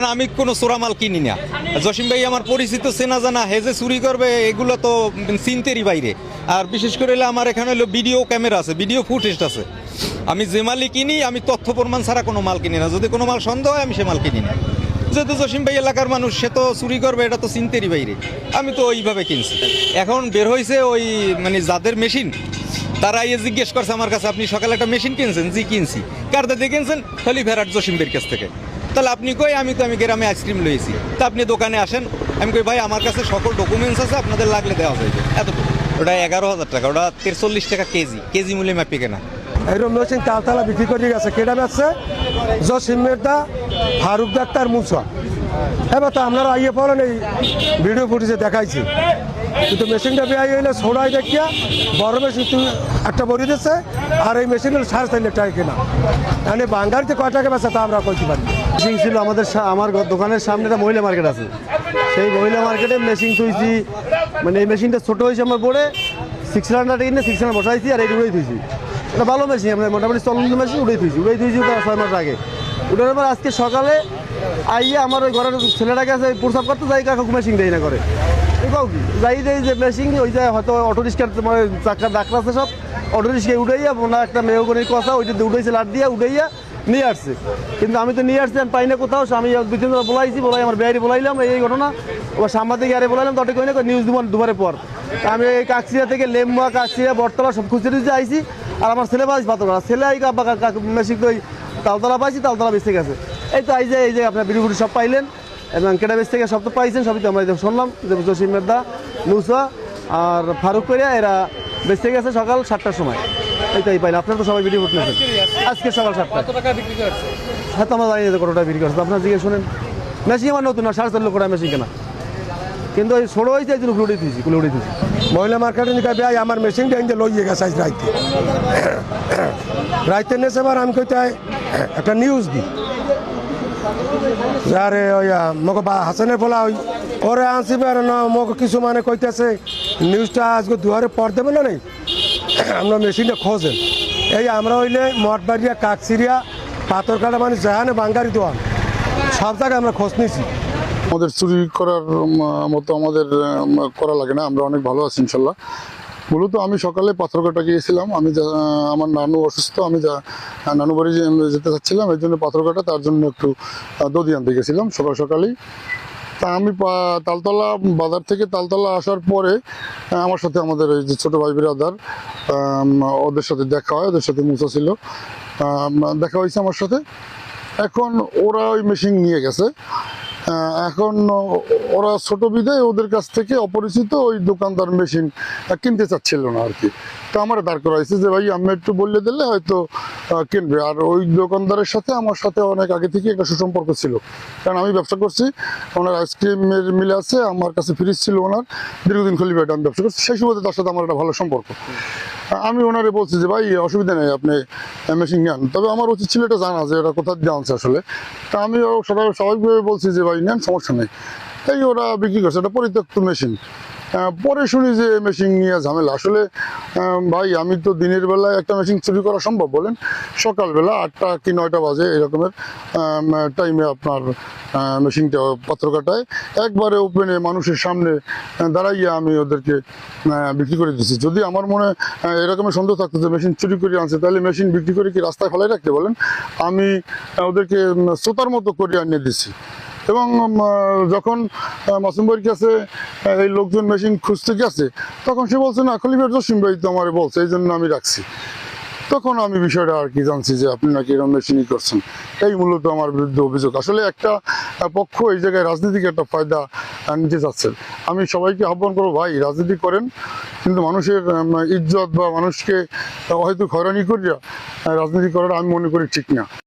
আমি কোনো চোরা মাল কিনি না। জসিম ভাই আমার পরিচিত, চেনা জানা, হেজে চুরি করবে এগুলো তো চিন্তেরই বাইরে। আর বিশেষ করে আমার এখানে হলো ভিডিও ক্যামেরা আছে, ভিডিও ফুটেজ আছে। আমি যে মালই কিনি আমি তথ্য প্রমাণ ছাড়া কোনো মাল কিনি না। যদি কোনো মাল সন্দেহ হয় আমি সে মাল কিনি না। যেহেতু জসিম ভাই এলাকার মানুষ, সে তো চুরি করবে, এটা তো চিন্তেরই বাইরে। আমি তো ওইভাবে কিনছি। এখন বের হয়েছে ওই মানে যাদের মেশিন, তারা ইয়ে জিজ্ঞেস করছে আমার কাছে, আপনি সকালে একটা মেশিন কিনছেন? জি কিনছি। কার দাদা কিনছেন? খালি ভেরাট জসিম ভাইয়ের কাছ থেকে। তাহলে আপনি কই? আমি গ্রামে আইসক্রিম লইছি। তা আপনি দোকানে আসেন। আমি কই ভাই আমার কাছে সকল ডকুমেন্টস আছে, আপনাদের লাগলে দেওয়া যাবে। এতটুকু। ওটা 11,000 টাকা, ওটা 43 টাকা কেজি, কেজি মূল্যে মাপি কেনা। এরকম মেশিন তালতলা বিক্রি করে গেছে। কেটা বেচছে? জসিম মেদা, ফারুক ডাক্তার, মুসা। এবার তো আপনারা আইয়ে পড়েন, এই ভিডিও ফুটেজে দেখাইছি। কিন্তু মেশিনটা বেআই হইলে ছোড়াই দেখিয়া বড় মেশিন তুই একটা বড়ি দিচ্ছে, আর এই মেশিন হলো 4.5 টাকা কেনা। মানে বাঙ্গারিতে কয় টাকা বেচা তা আমরা কইতে পারি। মেশিন ছিল আমার দোকানের সামনে একটা মহিলা মার্কেট আছে, সেই মহিলা মার্কেটে মেশিন তুইছি। মানে এই মেশিনটা ছোটো হয়েছে আমার পরে 600 কিনে 600 বসাইছি, আর এই উড়াই তুইছি। এটা ভালো মেশিন, আমরা মোটামুটি চলন্ত মেশিন উড়াই তুইছি 6 মাস আগে। উঠানোর পর আজকে সকালে আইয়ে আমার ওই ঘরের ছেলেটাকে আছে প্রসাব করতে যাই, কাকু মেশিন দেয় না করে যাই দেয় যে মেশিন ওই যায় হয়তো অটো রিক্সার চাকার ডাক্তার আছে, সব অটো রিক্সায় উঠাইয়া ওনার একটা মেয়গনির কথা ওইটাতে উঠেছে, লাট দিয়া উঠাইয়া নিয়ে আসছে। কিন্তু আমি তো নিয়ে আসছি, আমি পাই না কোথাও। আমি 2-3 বার বলাইছি, আমার বেয়ারি বলাইলাম এই ঘটনা। ওর সাংবাদিক আরে বলাইলাম, তটে কই না নিউজ দুবারের পর। আমি এই কাকসিয়া থেকে লেম্বা, কাকসিয়া, বটতলা সব খুঁজতে খুঁজতে আইছি। আর আমার ছেলে পাইছি পাতলা, ছেলে এই মেশিন ওই তালতলা পাইছি, তালতলা বেঁচে গেছে। এই তো এই যে আপনার বিড়ি সব পাইলেন, এবং কেটা বেশ থেকে সব তো পাইছেন। সবই তো আমরা শুনলাম যে জসিম মেদা, মুসা আর ফারুক করিয়া এরা বেঁচে গেছে সকাল 7টার সময়। এইটাই পাইলে আপনারা তো সবাই ভিডিও ফুটেছেন আজকে সকাল 7টা। হ্যাঁ, তো আমরা জানি যে কতটা বিক্রি করছে, আপনার জিজ্ঞেস শোনেন। মেশিন আমার নতুন না, 4.5 লক্ষ টাকা মেশিন কেনা, কিন্তু ওই ছোটো হয়েছে এই জন্য খুলে দিয়েছি। মহিলা মার্কেটে নিকা বেআই আমার মেশিনটা এনে লইয়ে গেছে আজ রাইতে। রাইতে নেছে এবার আমি কইতে একটা নিউজ দিই। আরে ওই মকে হাসানের বলা ওই ওরে আনসিবে, আর না মকে কিছু মানে কইতেছে নিউজটা আজকে দুয়ারে পর দেবে না, নেই আমরা মেশিনটা খোঁজেন। এই আমরা হইলে মঠবাড়িয়া, কাকসিরিয়া, পাথরকাটা, মানে জাহানে বাঙ্গারি দোয়ান, সব জায়গায় আমরা খোঁজ নিয়েছি। আমাদের চুরি করার মতো আমাদের করা লাগে না, আমরা অনেক ভালো আছি ইনশাল্লাহ। মূলত আমি সকালে পাথরঘাটা গিয়েছিলাম। আমার নানু অসুস্থ, আমি নানু বাড়ি যেতে চাচ্ছিলাম, এই জন্য পাথরঘাটা, তার জন্য একটু দধি আনতে গেছিলাম সকালেই। তা আমি তালতলা বাজার থেকে তালতলা আসার পরে আমার সাথে আমাদের এই যে ছোটো ভাই বিরাদার, ওদের সাথে দেখা হয়, ওদের সাথে মুসা ছিল, দেখা হয়েছে আমার সাথে। এখন ওরা ওই মেশিন নিয়ে গেছে। এখন ওরা ছোট বিদায় ওদের কাছ থেকে অপরিচিত ওই দোকানদার মেশিন কিনতে চাচ্ছিল না আর কি। তো আমার দাঁড় করাইছে যে ভাই আমি একটু বললে দিলে হয়তো কিনবে। আর ওই দোকানদারের সাথে আমার সাথে অনেক আগে থেকে একটা সুসম্পর্ক ছিল, কারণ আমি ব্যবসা করছি, ওনার আইসক্রিমের মিলে আছে, আমার কাছে ফ্রিজ ছিল ওনার, দীর্ঘদিন খলিফাটা আমি ব্যবসা করছি, সেই সুবাদে তার সাথে আমার একটা ভালো সম্পর্ক। আমি ওনারে বলছি যে ভাই অসুবিধা নেই, আপনি মেশিন নেন, তবে আমার উচিত ছিল এটা জানা যে এটা কোথা দিয়ে আনছে আসলে। তা আমি স্বাভাবিকভাবে বলছি যে ভাই নেন, সমস্যা নেই। তাই ওরা বিক্রি করছে, এটা পরিত্যক্ত মেশিন। পরে শুনি যে মেশিন নিয়ে ঝামেলা। আসলে ভাই আমি তো দিনের বেলায় একটা মেশিন চুরি করা সম্ভব বলেন? সকালবেলা 8টা কি 9টা বাজে এরকমের টাইমে আপনার মেশিনটা পাথরঘাটায় একবারে ওপেনে মানুষের সামনে দাঁড়াইয়া আমি ওদেরকে বিক্রি করে দিচ্ছি। যদি আমার মনে এরকমের সন্দেহ থাকতো যে মেশিন চুরি করে আনছে, তাহলে মেশিন বিক্রি করে কি রাস্তায় ফেলাই রাখতে বলেন? আমি ওদেরকে শ্রোতার মতো করে আনিয়ে দিচ্ছি। এবং যখন মাসুম ভাইয়ের কাছে এই লোকজন মেশিন খুঁজতে গেছে, তখন সে বলছে না খলিফার জসিম ভাই তো আমার বলছে, এই জন্য আমি রাখছি। তখন আমি বিষয়টা আর কি জানছি যে আপনি নাকি এরকম মেশিনই করছেন। এই মূলত আমার বিরুদ্ধে অভিযোগ। আসলে একটা পক্ষ এই জায়গায় রাজনীতিকে একটা ফায়দা নিতে চাচ্ছেন। আমি সবাইকে আহ্বান করবো, ভাই রাজনীতি করেন, কিন্তু মানুষের ইজ্জত বা মানুষকে হয়তো হয়রানি করিয়া রাজনীতি করাটা আমি মনে করি ঠিক না।